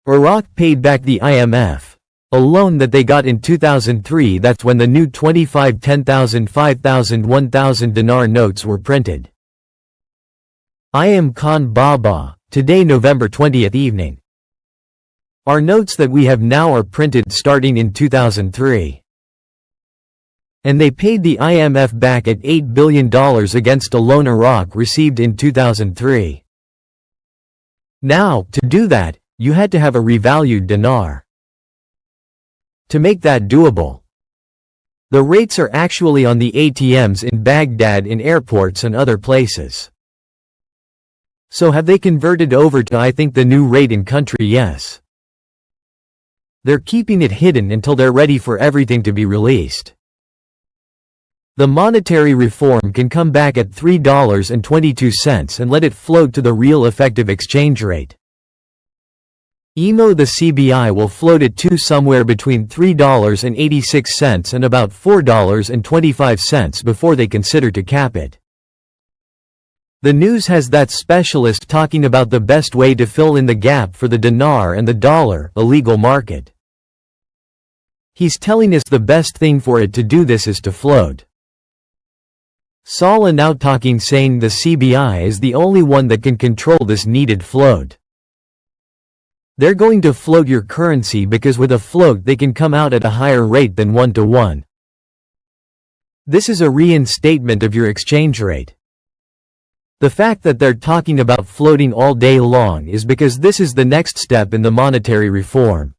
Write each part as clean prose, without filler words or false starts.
Iraq paid back the IMF, a loan that they got in 2003. That's when the new 25, 10,000, 5,000, 1,000 dinar notes were printed. I am Khan Baba, today November 20th evening. Our notes that we have now are printed starting in 2003. And they paid the IMF back at $8 billion against a loan Iraq received in 2003. Now, to do that, you had to have a revalued dinar. To make that doable, the rates are actually on the ATMs in Baghdad, in airports and other places. So have they converted over to, I think, the new rate in country? Yes. They're keeping it hidden until they're ready for everything to be released. The monetary reform can come back at $3.22 and let it float to the real effective exchange rate. The CBI will float it to somewhere between $3.86 and about $4.25 before they consider to cap it. The news has that specialist talking about the best way to fill in the gap for the dinar and the dollar, illegal market. He's telling us the best thing for it to do this is to float. Saleh now talking, saying the CBI is the only one that can control this needed float. They're going to float your currency because with a float they can come out at a higher rate than 1-to-1. This is a reinstatement of your exchange rate. The fact that they're talking about floating all day long is because this is the next step in the monetary reform.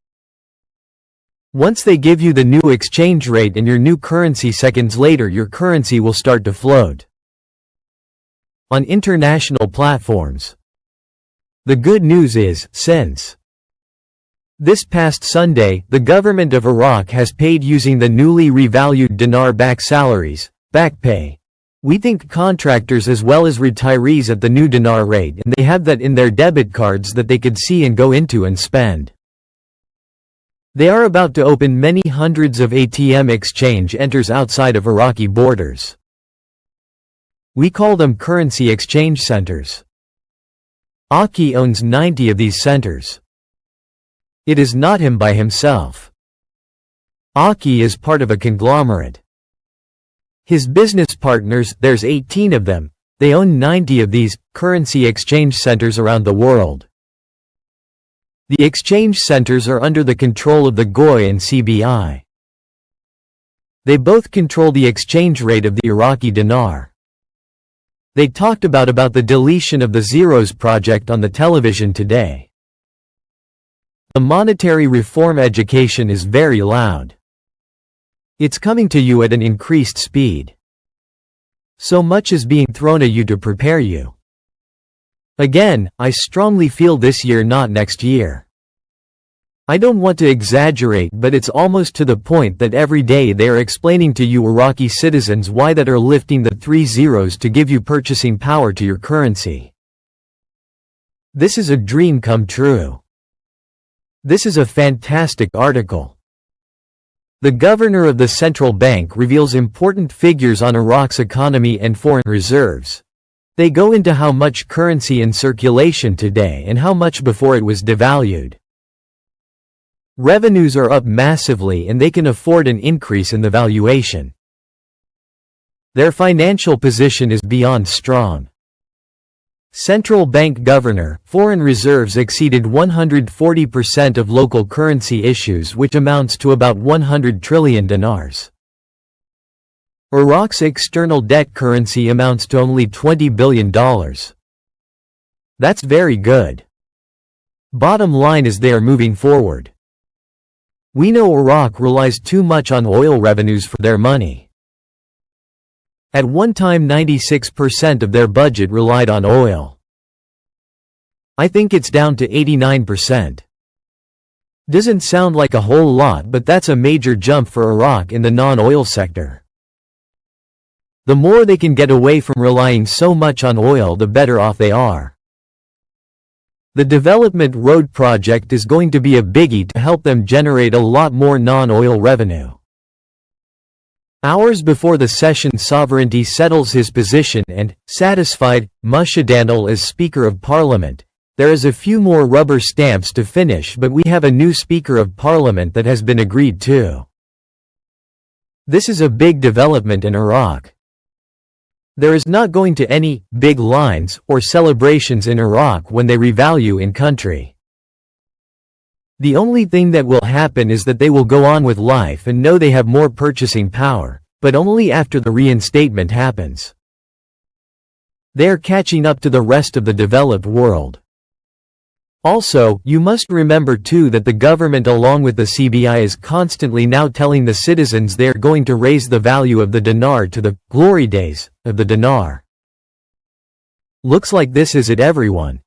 Once they give you the new exchange rate and your new currency, seconds later your currency will start to float on international platforms. The good news is, since this past Sunday, the government of Iraq has paid using the newly revalued dinar back salaries, back pay. We think contractors as well as retirees at the new dinar rate, and they have that in their debit cards that they could see and go into and spend. They are about to open many hundreds of ATM exchange centers outside of Iraqi borders. We call them currency exchange centers. Aki owns 90 of these centers. It is not him by himself. Aki is part of a conglomerate. His business partners, there's 18 of them, they own 90 of these currency exchange centers around the world. The exchange centers are under the control of the GOI and CBI. They both control the exchange rate of the Iraqi dinar. They talked about the deletion of the zeros project on the television today. The monetary reform education is very loud. It's coming to you at an increased speed. So much is being thrown at you to prepare you. Again, I strongly feel this year, not next year. I don't want to exaggerate, but it's almost to the point that every day they are explaining to you Iraqi citizens why that are lifting the 3 zeros to give you purchasing power to your currency. This is a dream come true. This is a fantastic article. The governor of the central bank reveals important figures on Iraq's economy and foreign reserves. They go into how much currency in circulation today and how much before it was devalued. Revenues are up massively and they can afford an increase in the valuation. Their financial position is beyond strong. Central bank governor, foreign reserves exceeded 140% of local currency issues, which amounts to about 100 trillion dinars. Iraq's external debt currency amounts to only $20 billion. That's very good. Bottom line is they are moving forward. We know Iraq relies too much on oil revenues for their money. At one time 96% of their budget relied on oil. I think it's down to 89%. Doesn't sound like a whole lot, but that's a major jump for Iraq in the non-oil sector. The more they can get away from relying so much on oil, the better off they are. The development road project is going to be a biggie to help them generate a lot more non-oil revenue. Hours before the session, Sovereignty settles his position and, satisfied, Mushadanal as Speaker of Parliament, There is a few more rubber stamps to finish, but we have a new Speaker of Parliament that has been agreed to. This is a big development in Iraq. There is not going to any big lines or celebrations in Iraq when they revalue in country. The only thing that will happen is that they will go on with life and know they have more purchasing power, but only after the reinstatement happens. They are catching up to the rest of the developed world. Also, you must remember too that the government along with the CBI is constantly now telling the citizens they are going to raise the value of the dinar to the glory days of the dinar. Looks like this is it, everyone.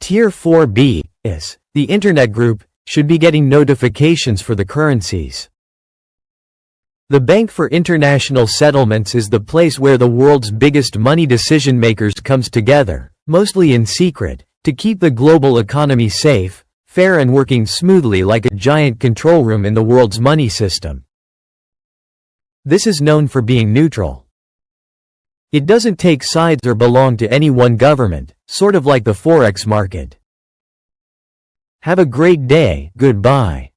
Tier 4B is the Internet Group should be getting notifications for the currencies. The Bank for International Settlements is the place where the world's biggest money decision makers comes together, mostly in secret, to keep the global economy safe, fair and working smoothly like a giant control room in the world's money system. This is known for being neutral. It doesn't take sides or belong to any one government, sort of like the Forex market. Have a great day, goodbye.